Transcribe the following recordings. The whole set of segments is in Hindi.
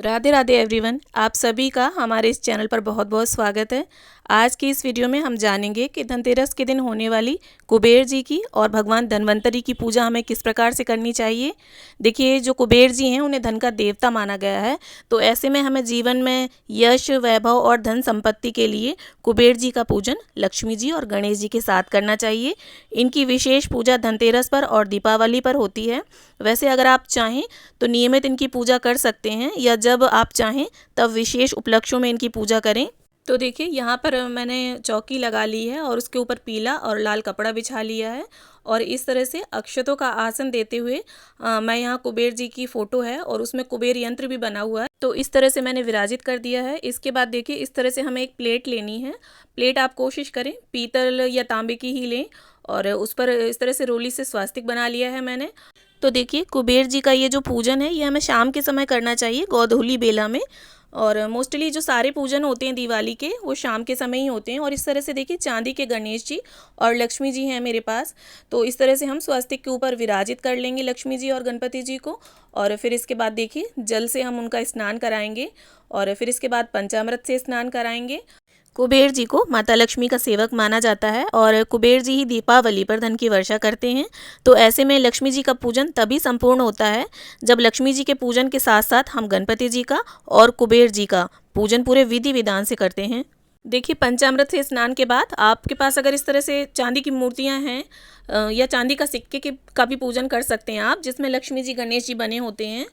राधे राधे एवरीवन, आप सभी का हमारे इस चैनल पर बहुत बहुत स्वागत है। आज की इस वीडियो में हम जानेंगे कि धनतेरस के दिन होने वाली कुबेर जी की और भगवान धन्वंतरि की पूजा हमें किस प्रकार से करनी चाहिए। देखिए, जो कुबेर जी हैं उन्हें धन का देवता माना गया है, तो ऐसे में हमें जीवन में यश, वैभव और धन संपत्ति के लिए कुबेर जी का पूजन लक्ष्मी जी और गणेश जी के साथ करना चाहिए। इनकी विशेष पूजा धनतेरस पर और दीपावली पर होती है। वैसे अगर आप चाहें तो नियमित इनकी पूजा कर सकते हैं, या जब आप चाहें तब विशेष उपलक्ष्यों में इनकी पूजा करें। तो देखिए, यहाँ पर मैंने चौकी लगा ली है और उसके ऊपर पीला और लाल कपड़ा बिछा लिया है, और इस तरह से अक्षतों का आसन देते हुए मैं यहाँ कुबेर जी की फ़ोटो है और उसमें कुबेर यंत्र भी बना हुआ है, तो इस तरह से मैंने विराजित कर दिया है। इसके बाद देखिए, इस तरह से हमें एक प्लेट लेनी है। प्लेट आप कोशिश करें पीतल या तांबे की ही लें, और उस पर इस तरह से रोली से स्वास्तिक बना लिया है मैंने। तो देखिए, कुबेर जी का ये जो पूजन है ये हमें शाम के समय करना चाहिए, गोधूली बेला में। और मोस्टली जो सारे पूजन होते हैं दिवाली के वो शाम के समय ही होते हैं। और इस तरह से देखिए, चांदी के गणेश जी और लक्ष्मी जी हैं मेरे पास, तो इस तरह से हम स्वास्तिक के ऊपर विराजित कर लेंगे लक्ष्मी जी और गणपति जी को। और फिर इसके बाद देखिए, जल से हम उनका स्नान कराएंगे, और फिर इसके बाद पंचामृत से स्नान कराएंगे। कुबेर जी को माता लक्ष्मी का सेवक माना जाता है, और कुबेर जी ही दीपावली पर धन की वर्षा करते हैं। तो ऐसे में लक्ष्मी जी का पूजन तभी संपूर्ण होता है जब लक्ष्मी जी के पूजन के साथ साथ हम गणपति जी का और कुबेर जी का पूजन पूरे विधि विधान से करते हैं। देखिए, पंचामृत से स्नान के बाद आपके पास अगर इस तरह से चांदी की मूर्तियां हैं, या चांदी का सिक्के का भी पूजन कर सकते हैं आप, जिसमें लक्ष्मी जी गणेश जी बने होते हैं।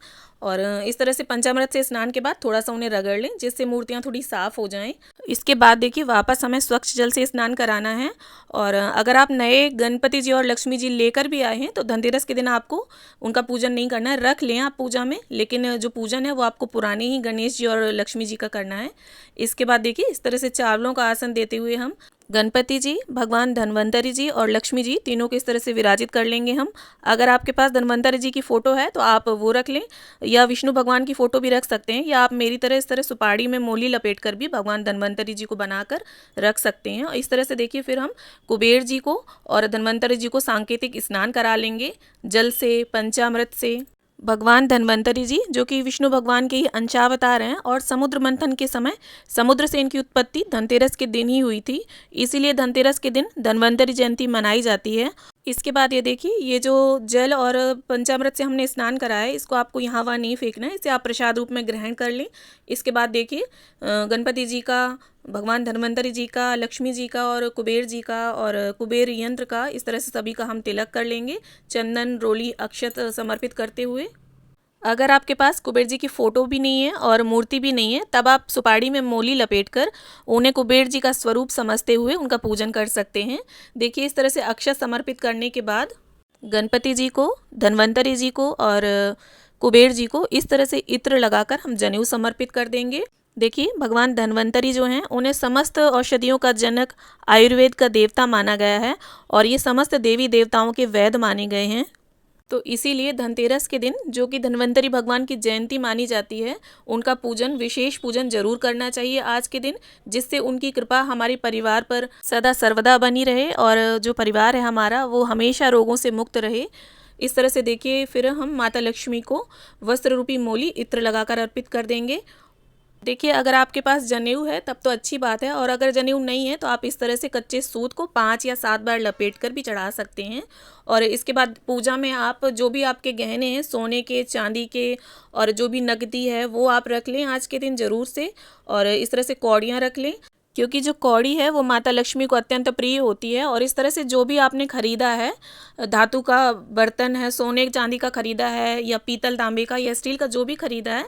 और इस तरह से पंचामृत से स्नान के बाद थोड़ा सा उन्हें रगड़ लें, जिससे मूर्तियां थोड़ी साफ हो जाएं। इसके बाद देखिए, वापस हमें स्वच्छ जल से स्नान कराना है। और अगर आप नए गणपति जी और लक्ष्मी जी लेकर भी आए हैं तो धनतेरस के दिन आपको उनका पूजन नहीं करना है, रख लें आप पूजा में, लेकिन जो पूजन है वो आपको पुराने ही गणेश जी और लक्ष्मी जी का करना है। इसके बाद देखिए, इस तरह से चावलों का आसन देते हुए हम गणपति जी, भगवान धन्वंतरि जी और लक्ष्मी जी तीनों को इस तरह से विराजित कर लेंगे हम। अगर आपके पास धन्वंतरि जी की फ़ोटो है तो आप वो रख लें, या विष्णु भगवान की फ़ोटो भी रख सकते हैं, या आप मेरी तरह इस तरह सुपारी में मोली लपेट कर भी भगवान धन्वंतरि जी को बनाकर रख सकते हैं। और इस तरह से देखिए, फिर हम कुबेर जी को और धन्वंतरि जी को सांकेतिक स्नान करा लेंगे जल से, पंचामृत से। भगवान धन्वंतरि जी, जो कि विष्णु भगवान के ही अंशावतार हैं, और समुद्र मंथन के समय समुद्र से इनकी उत्पत्ति धनतेरस के दिन ही हुई थी, इसीलिए धनतेरस के दिन धन्वंतरि जयंती मनाई जाती है। इसके बाद ये देखिए, ये जो जल और पंचामृत से हमने स्नान कराया है, इसको आपको यहाँ वहाँ नहीं फेंकना है, इसे आप प्रसाद रूप में ग्रहण कर लें। इसके बाद देखिए, गणपति जी का, भगवान धन्वंतरि जी का, लक्ष्मी जी का और कुबेर जी का और कुबेर यंत्र का, इस तरह से सभी का हम तिलक कर लेंगे, चंदन, रोली, अक्षत समर्पित करते हुए। अगर आपके पास कुबेर जी की फ़ोटो भी नहीं है और मूर्ति भी नहीं है, तब आप सुपारी में मोली लपेटकर उन्हें कुबेर जी का स्वरूप समझते हुए उनका पूजन कर सकते हैं। देखिए, इस तरह से अक्षत समर्पित करने के बाद गणपति जी को, धन्वंतरि जी को और कुबेर जी को इस तरह से इत्र लगाकर हम जनेऊ समर्पित कर देंगे। देखिए, भगवान धन्वंतरि जो हैं उन्हें समस्त औषधियों का जनक, आयुर्वेद का देवता माना गया है, और ये समस्त देवी देवताओं के वैद्य माने गए हैं। तो इसीलिए धनतेरस के दिन, जो कि धन्वंतरि भगवान की जयंती मानी जाती है, उनका पूजन, विशेष पूजन जरूर करना चाहिए आज के दिन, जिससे उनकी कृपा हमारे परिवार पर सदा सर्वदा बनी रहे, और जो परिवार है हमारा वो हमेशा रोगों से मुक्त रहे। इस तरह से देखिए, फिर हम माता लक्ष्मी को वस्त्र रूपी मोली इत्र लगाकर अर्पित कर देंगे। देखिए, अगर आपके पास जनेऊ है तब तो अच्छी बात है, और अगर जनेऊ नहीं है तो आप इस तरह से कच्चे सूत को 5 या 7 बार लपेट कर भी चढ़ा सकते हैं। और इसके बाद पूजा में आप जो भी आपके गहने हैं, सोने के, चांदी के, और जो भी नकदी है वो आप रख लें आज के दिन ज़रूर से। और इस तरह से कौड़ियाँ रख लें, क्योंकि जो कौड़ी है वो माता लक्ष्मी को अत्यंत प्रिय होती है। और इस तरह से जो भी आपने खरीदा है, धातु का बर्तन है, सोने चांदी का खरीदा है, या पीतल तांबे का या स्टील का जो भी खरीदा है,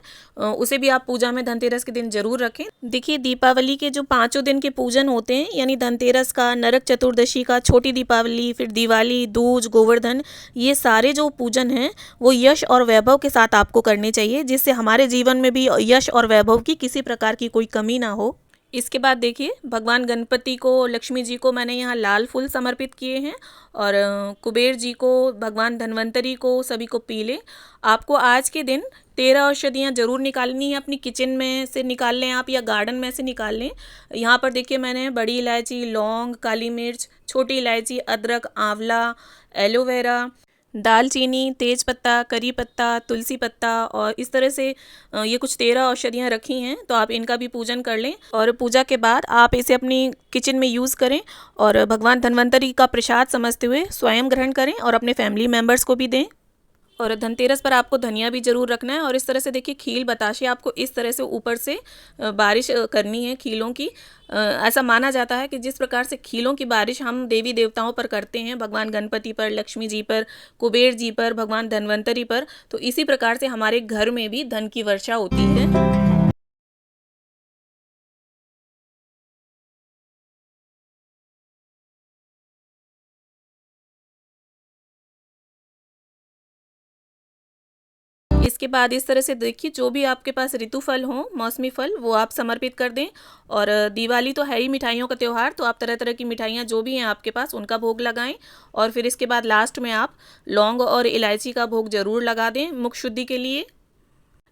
उसे भी आप पूजा में धनतेरस के दिन जरूर रखें। देखिए, दीपावली के जो 5 दिन के पूजन होते हैं, यानी धनतेरस का, नरक चतुर्दशी का, छोटी दीपावली, फिर दिवाली, दूज, गोवर्धन, ये सारे जो पूजन हैं वो यश और वैभव के साथ आपको करने चाहिए, जिससे हमारे जीवन में भी यश और वैभव की किसी प्रकार की कोई कमी ना हो। इसके बाद देखिए, भगवान गणपति को, लक्ष्मी जी को मैंने यहाँ लाल फूल समर्पित किए हैं, और कुबेर जी को, भगवान धन्वंतरि को, सभी को पीले। आपको आज के दिन 13 औषधियाँ जरूर निकालनी है, अपनी किचन में से निकाल लें आप, या गार्डन में से निकाल लें। यहाँ पर देखिए, मैंने बड़ी इलायची, लौंग, काली मिर्च, छोटी इलायची, अदरक, आंवला, एलोवेरा, दालचीनी, तेज पत्ता, करी पत्ता, तुलसी पत्ता और इस तरह से ये कुछ 13 औषधियाँ रखी हैं, तो आप इनका भी पूजन कर लें। और पूजा के बाद आप इसे अपनी किचन में यूज़ करें और भगवान धन्वंतरि का प्रसाद समझते हुए स्वयं ग्रहण करें और अपने फैमिली मेम्बर्स को भी दें। और धनतेरस पर आपको धनिया भी ज़रूर रखना है। और इस तरह से देखिए खील बताशे आपको इस तरह से ऊपर से बारिश करनी है खीलों की। ऐसा माना जाता है कि जिस प्रकार से खीलों की बारिश हम देवी देवताओं पर करते हैं, भगवान गणपति पर, लक्ष्मी जी पर, कुबेर जी पर, भगवान धन्वंतरि पर, तो इसी प्रकार से हमारे घर में भी धन की वर्षा होती है। इसके बाद इस तरह से देखिए जो भी आपके पास ऋतु फल हों, मौसमी फल, वो आप समर्पित कर दें। और दिवाली तो है ही मिठाइयों का त्यौहार, तो आप तरह तरह की मिठाइयाँ जो भी हैं आपके पास उनका भोग लगाएं। और फिर इसके बाद लास्ट में आप लौंग और इलायची का भोग ज़रूर लगा दें मुख शुद्धि के लिए।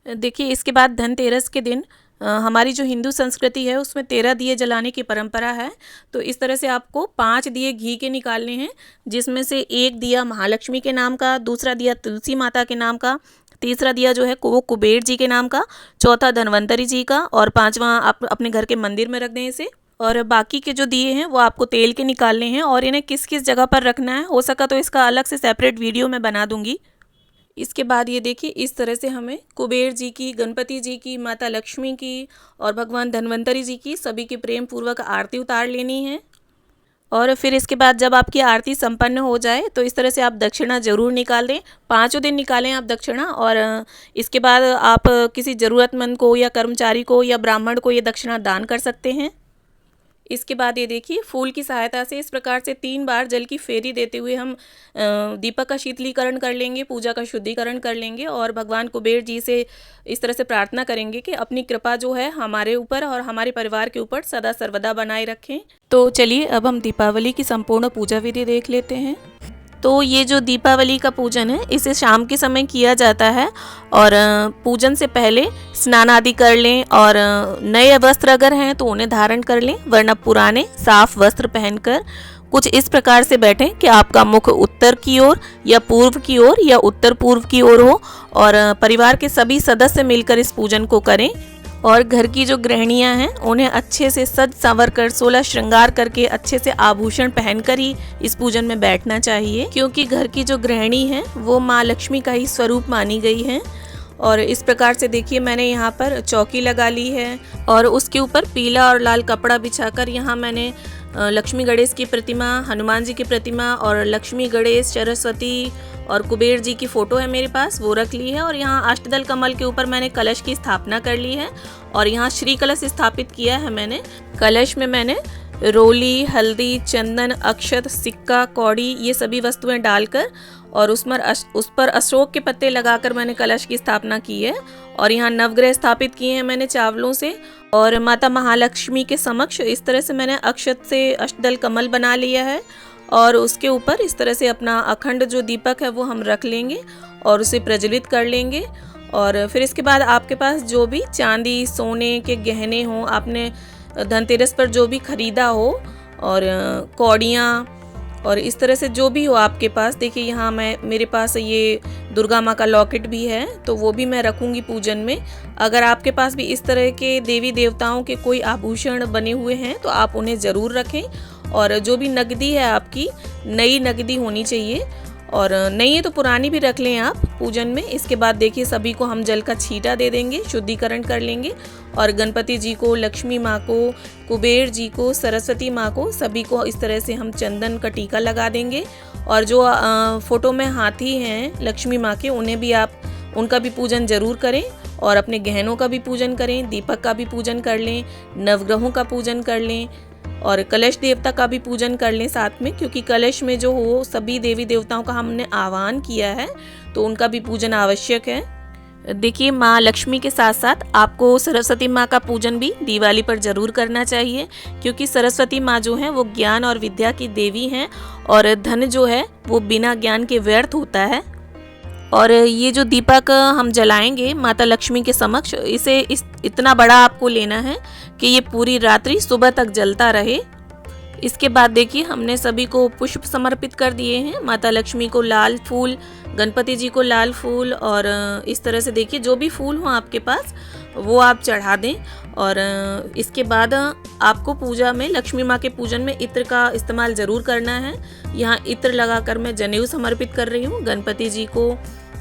देखिए इसके बाद धनतेरस के दिन हमारी जो हिंदू संस्कृति है उसमें 13 दिए जलाने की परंपरा है। तो इस तरह से आपको 5 दिए घी के निकालने हैं, जिसमें से एक दिया महालक्ष्मी के नाम का, दूसरा दिया तुलसी माता के नाम का, तीसरा दिया जो है वो कुबेर जी के नाम का, चौथा धन्वंतरि जी का और पांचवा आप अपने घर के मंदिर में रख दें इसे। और बाकी के जो दिए हैं वो आपको तेल के निकालने हैं और इन्हें किस किस जगह पर रखना है, हो सका तो इसका अलग से सेपरेट वीडियो मैं बना दूंगी। इसके बाद ये देखिए इस तरह से हमें कुबेर जी की, गणपति जी की, माता लक्ष्मी की और भगवान धन्वंतरि जी की सभी की प्रेम पूर्वक आरती उतार लेनी है। और फिर इसके बाद जब आपकी आरती संपन्न हो जाए तो इस तरह से आप दक्षिणा ज़रूर निकाल दें। 5 दिन निकालें आप दक्षिणा। और इसके बाद आप किसी ज़रूरतमंद को या कर्मचारी को या ब्राह्मण को ये दक्षिणा दान कर सकते हैं। इसके बाद ये देखिए फूल की सहायता से इस प्रकार से 3 बार जल की फेरी देते हुए हम दीपक का शीतलीकरण कर लेंगे, पूजा का शुद्धिकरण कर लेंगे और भगवान कुबेर जी से इस तरह से प्रार्थना करेंगे कि अपनी कृपा जो है हमारे ऊपर और हमारे परिवार के ऊपर सदा सर्वदा बनाए रखें। तो चलिए अब हम दीपावली की संपूर्ण पूजा विधि देख लेते हैं। तो ये जो दीपावली का पूजन है इसे शाम के समय किया जाता है। और पूजन से पहले स्नान आदि कर लें और नए वस्त्र अगर हैं तो उन्हें धारण कर लें, वरना पुराने साफ वस्त्र पहनकर कुछ इस प्रकार से बैठें कि आपका मुख उत्तर की ओर या पूर्व की ओर या उत्तर पूर्व की ओर हो। और परिवार के सभी सदस्य मिलकर इस पूजन को करें। और घर की जो गृहिणियां हैं उन्हें अच्छे से सज संवर कर 16 श्रृंगार करके अच्छे से आभूषण पहनकर ही इस पूजन में बैठना चाहिए, क्योंकि घर की जो गृहिणी है वो माँ लक्ष्मी का ही स्वरूप मानी गई है। और इस प्रकार से देखिए मैंने यहाँ पर चौकी लगा ली है और उसके ऊपर पीला और लाल कपड़ा बिछाकर यहाँ मैंने लक्ष्मी गणेश की प्रतिमा, हनुमान जी की प्रतिमा और लक्ष्मी गणेश सरस्वती और कुबेर जी की फ़ोटो है मेरे पास, वो रख ली है। और यहाँ अष्टदल कमल के ऊपर मैंने कलश की स्थापना कर ली है और यहाँ श्री कलश स्थापित किया है मैंने। कलश में मैंने रोली, हल्दी, चंदन, अक्षत, सिक्का, कौड़ी ये सभी वस्तुएं डालकर और उस पर अशोक के पत्ते लगाकर मैंने कलश की स्थापना की है। और यहाँ नवग्रह स्थापित किए हैं मैंने चावलों से। और माता महालक्ष्मी के समक्ष इस तरह से मैंने अक्षत से अष्टदल कमल बना लिया है और उसके ऊपर इस तरह से अपना अखंड जो दीपक है वो हम रख लेंगे और उसे प्रज्वलित कर लेंगे। और फिर इसके बाद आपके पास जो भी चांदी सोने के गहने हों, आपने धनतेरस पर जो भी खरीदा हो, और कौड़ियाँ और इस तरह से जो भी हो आपके पास, देखिए यहाँ मेरे पास ये दुर्गा माँ का लॉकेट भी है तो वो भी मैं रखूँगी पूजन में। अगर आपके पास भी इस तरह के देवी देवताओं के कोई आभूषण बने हुए हैं तो आप उन्हें ज़रूर रखें। और जो भी नकदी है आपकी, नई नकदी होनी चाहिए, और नहीं है तो पुरानी भी रख लें आप पूजन में। इसके बाद देखिए सभी को हम जल का छींटा दे देंगे, शुद्धिकरण कर लेंगे और गणपति जी को, लक्ष्मी माँ को, कुबेर जी को, सरस्वती माँ को, सभी को इस तरह से हम चंदन का टीका लगा देंगे। और जो फोटो में हाथी हैं लक्ष्मी माँ के, उन्हें भी आप उनका भी पूजन ज़रूर करें और अपने गहनों का भी पूजन करें, दीपक का भी पूजन कर लें, नवग्रहों का पूजन कर लें और कलश देवता का भी पूजन कर लें साथ में, क्योंकि कलश में जो हो सभी देवी देवताओं का हमने आह्वान किया है तो उनका भी पूजन आवश्यक है। देखिए माँ लक्ष्मी के साथ साथ आपको सरस्वती माँ का पूजन भी दिवाली पर ज़रूर करना चाहिए, क्योंकि सरस्वती माँ जो है वो ज्ञान और विद्या की देवी हैं और धन जो है वो बिना ज्ञान के व्यर्थ होता है। और ये जो दीपक हम जलाएंगे माता लक्ष्मी के समक्ष, इतना बड़ा आपको लेना है कि ये पूरी रात्रि सुबह तक जलता रहे। इसके बाद देखिए हमने सभी को पुष्प समर्पित कर दिए हैं। माता लक्ष्मी को लाल फूल, गणपति जी को लाल फूल, और इस तरह से देखिए जो भी फूल हो आपके पास वो आप चढ़ा दें। और इसके बाद आपको पूजा में, लक्ष्मी माँ के पूजन में इत्र का इस्तेमाल ज़रूर करना है। यहाँ इत्र लगाकर मैं जनेऊ समर्पित कर रही हूँ गणपति जी को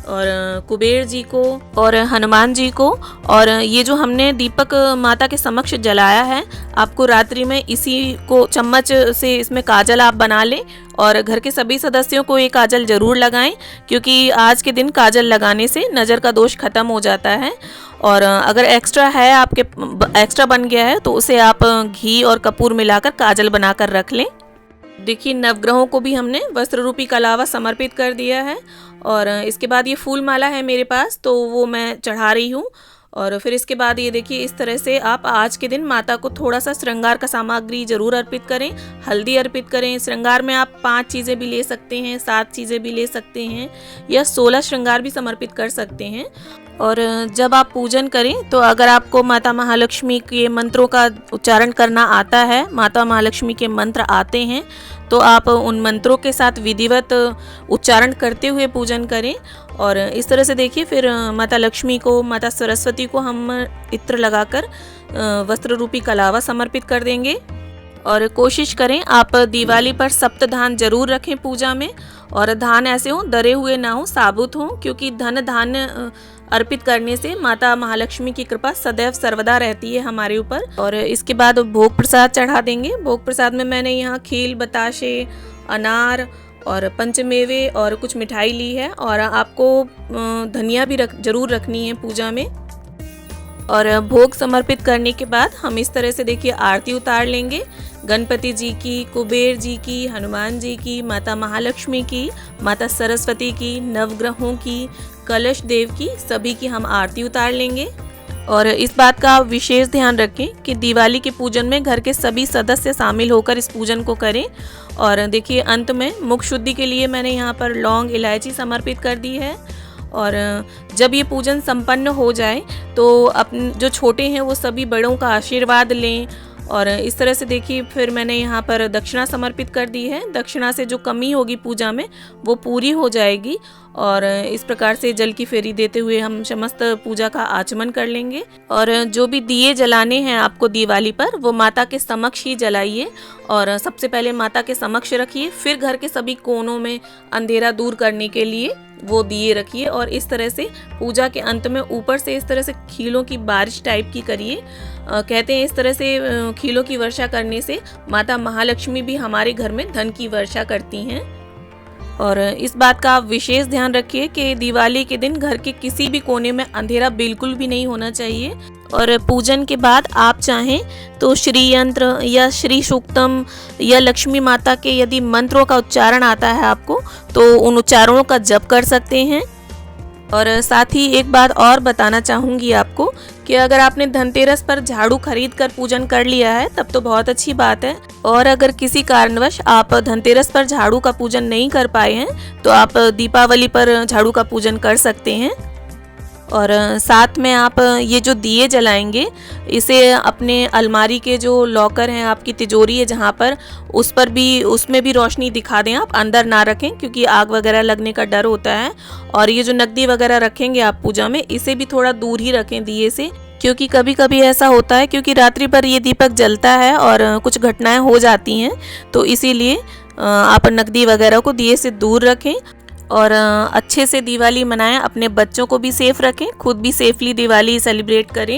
और कुबेर जी को और हनुमान जी को। और ये जो हमने दीपक माता के समक्ष जलाया है, आपको रात्रि में इसी को चम्मच से इसमें काजल आप बना लें और घर के सभी सदस्यों को ये काजल ज़रूर लगाएं, क्योंकि आज के दिन काजल लगाने से नज़र का दोष खत्म हो जाता है। और अगर एक्स्ट्रा है, आपके एक्स्ट्रा बन गया है, तो उसे आप घी और कपूर मिलाकर काजल बनाकर रख लें। देखिए नवग्रहों को भी हमने वस्त्र रूपी कलावा समर्पित कर दिया है। और इसके बाद ये फूल माला है मेरे पास, तो वो मैं चढ़ा रही हूँ। और फिर इसके बाद ये देखिए इस तरह से आप आज के दिन माता को थोड़ा सा श्रृंगार का सामग्री जरूर अर्पित करें। हल्दी अर्पित करें। श्रृंगार में आप 5 चीज़ें भी ले सकते हैं, 7 चीज़ें भी ले सकते हैं, या 16 श्रृंगार भी समर्पित कर सकते हैं। और जब आप पूजन करें तो अगर आपको माता महालक्ष्मी के मंत्रों का उच्चारण करना आता है, माता महालक्ष्मी के मंत्र आते हैं, तो आप उन मंत्रों के साथ विधिवत उच्चारण करते हुए पूजन करें। और इस तरह से देखिए फिर माता लक्ष्मी को, माता सरस्वती को हम इत्र लगाकर वस्त्र रूपी कलावा समर्पित कर देंगे। और कोशिश करें आप दिवाली पर सप्तधान जरूर रखें पूजा में, और धान ऐसे हों, दरे हुए ना हो, साबुत हों, क्योंकि धन धान्य अर्पित करने से माता महालक्ष्मी की कृपा सदैव सर्वदा रहती है हमारे ऊपर। और इसके बाद भोग प्रसाद चढ़ा देंगे। भोग प्रसाद में मैंने यहाँ खील, बताशे, अनार और पंचमेवे और कुछ मिठाई ली है। और आपको धनिया भी जरूर रखनी है पूजा में। और भोग समर्पित करने के बाद हम इस तरह से देखिए आरती उतार लेंगे। गणपति जी की, कुबेर जी की, हनुमान जी की, माता महालक्ष्मी की, माता सरस्वती की, नवग्रहों की, कलश देव की, सभी की हम आरती उतार लेंगे। और इस बात का विशेष ध्यान रखें कि दिवाली के पूजन में घर के सभी सदस्य शामिल होकर इस पूजन को करें। और देखिए अंत में मुख शुद्धि के लिए मैंने यहाँ पर लौंग, इलायची समर्पित कर दी है। और जब ये पूजन संपन्न हो जाए तो अपने जो छोटे हैं वो सभी बड़ों का आशीर्वाद लें। और इस तरह से देखिए फिर मैंने यहाँ पर दक्षिणा समर्पित कर दी है। दक्षिणा से जो कमी होगी पूजा में वो पूरी हो जाएगी। और इस प्रकार से जल की फेरी देते हुए हम समस्त पूजा का आचमन कर लेंगे। और जो भी दिए जलाने हैं आपको दिवाली पर, वो माता के समक्ष ही जलाइए। और सबसे पहले माता के समक्ष रखिए, फिर घर के सभी कोनों में अंधेरा दूर करने के लिए वो दिए रखिए। और इस तरह से पूजा के अंत में ऊपर से इस तरह से खीलों की बारिश टाइप की करिए। कहते हैं इस तरह से खीलों की वर्षा करने से माता महालक्ष्मी भी हमारे घर में धन की वर्षा करती हैं। और इस बात का आप विशेष ध्यान रखिए कि दिवाली के दिन घर के किसी भी कोने में अंधेरा बिल्कुल भी नहीं होना चाहिए। और पूजन के बाद आप चाहें तो श्री यंत्र या श्री सूक्तम या लक्ष्मी माता के यदि मंत्रों का उच्चारण आता है आपको, तो उन उच्चारणों का जप कर सकते हैं। और साथ ही एक बात और बताना चाहूँगी आपको कि अगर आपने धनतेरस पर झाड़ू खरीद कर पूजन कर लिया है तब तो बहुत अच्छी बात है। और अगर किसी कारणवश आप धनतेरस पर झाड़ू का पूजन नहीं कर पाए हैं तो आप दीपावली पर झाड़ू का पूजन कर सकते हैं। और साथ में आप ये जो दिए जलाएंगे इसे अपने अलमारी के जो लॉकर हैं, आपकी तिजोरी है जहाँ पर, उस पर भी, उसमें भी रोशनी दिखा दें। आप अंदर ना रखें क्योंकि आग वगैरह लगने का डर होता है। और ये जो नकदी वगैरह रखेंगे आप पूजा में, इसे भी थोड़ा दूर ही रखें दिए से, क्योंकि कभी कभी ऐसा होता है क्योंकि रात्रि पर ये दीपक जलता है और कुछ घटनाएं हो जाती हैं, तो इसीलिए आप नकदी वगैरह को दिए से दूर रखें। और अच्छे से दिवाली मनाएं, अपने बच्चों को भी सेफ रखें, खुद भी सेफली दिवाली सेलिब्रेट करें।